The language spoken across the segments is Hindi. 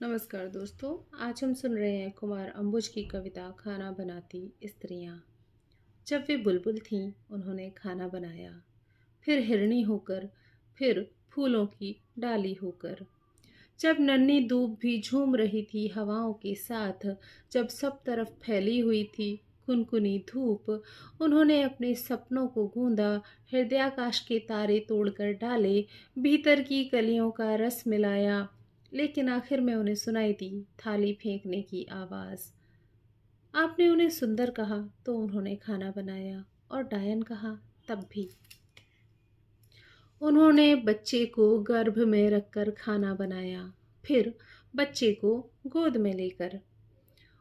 नमस्कार दोस्तों। आज हम सुन रहे हैं कुमार अंबुज की कविता खाना बनाती स्त्रियां। जब वे बुलबुल थीं उन्होंने खाना बनाया, फिर हिरनी होकर, फिर फूलों की डाली होकर। जब नन्ही धूप भी झूम रही थी हवाओं के साथ, जब सब तरफ फैली हुई थी कुनकुनी धूप, उन्होंने अपने सपनों को गूंदा, हृदयाकाश के तारे तोड़कर डाले, भीतर की कलियों का रस मिलाया। लेकिन आखिर में उन्हें सुनाई दी थाली फेंकने की आवाज़। आपने उन्हें सुंदर कहा तो उन्होंने खाना बनाया, और डायन कहा तब भी। उन्होंने बच्चे को गर्भ में रखकर खाना बनाया, फिर बच्चे को गोद में लेकर।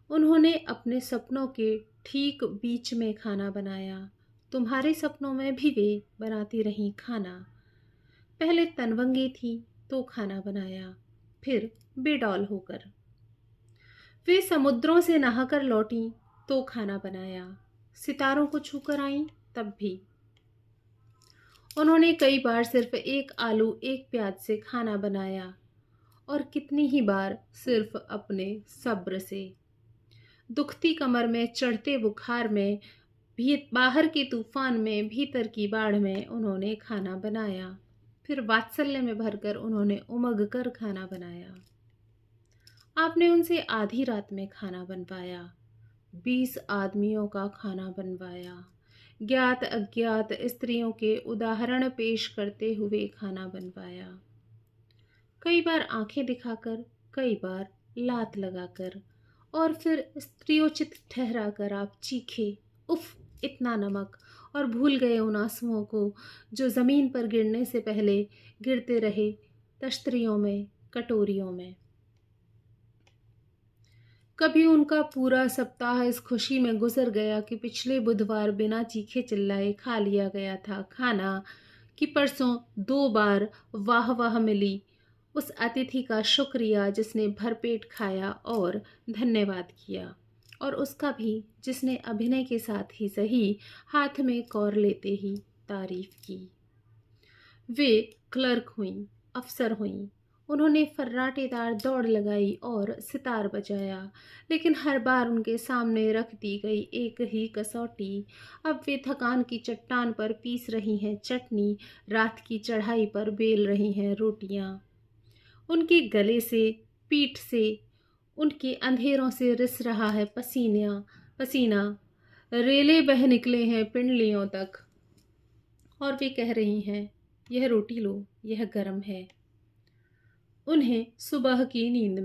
उन्होंने अपने सपनों के ठीक बीच में खाना बनाया। तुम्हारे सपनों में भी वे बनाती रहीं खाना। पहले तनवंगी थी तो खाना बनाया, फिर बेडौल होकर। वे समुद्रों से नहाकर लौटी तो खाना बनाया, सितारों को छूकर आईं तब भी। उन्होंने कई बार सिर्फ एक आलू एक प्याज से खाना बनाया, और कितनी ही बार सिर्फ अपने सब्र से। दुखती कमर में, चढ़ते बुखार में, भी बाहर के तूफान में, भीतर की बाढ़ में उन्होंने खाना बनाया। फिर वात्सल्य में भरकर उन्होंने उमग कर खाना बनाया। आपने उनसे आधी रात में खाना बनवाया, 20 आदमियों का खाना बनवाया। ज्ञात अज्ञात स्त्रियों के उदाहरण पेश करते हुए खाना बनवाया। कई बार आंखें दिखाकर, कई बार लात लगाकर, और फिर स्त्रियोचित ठहराकर आप चीखे, उफ इतना नमक, और भूल गए उन आंसुओं को जो जमीन पर गिरने से पहले गिरते रहे तश्तरियों में, कटोरियों में। कभी उनका पूरा सप्ताह इस खुशी में गुजर गया कि पिछले बुधवार बिना चीखे चिल्लाए खा लिया गया था खाना, कि परसों 2 बार वाह वाह मिली उस अतिथि का शुक्रिया जिसने भरपेट खाया और धन्यवाद किया, और उसका भी जिसने अभिनय के साथ ही सही हाथ में कौर लेते ही तारीफ की। वे क्लर्क हुईं, अफसर हुईं। उन्होंने फर्राटेदार दौड़ लगाई और सितार बजाया, लेकिन हर बार उनके सामने रख दी गई एक ही कसौटी। अब वे थकान की चट्टान पर पीस रही हैं चटनी, रात की चढ़ाई पर बेल रही हैं रोटियां। उनके गले से, पीठ से, उनके अंधेरों से रिस रहा है पसीना, रेले बह निकले हैं पिंडलियों तक, और वे कह रही हैं यह रोटी लो, यह गर्म है। उन्हें सुबह की नींद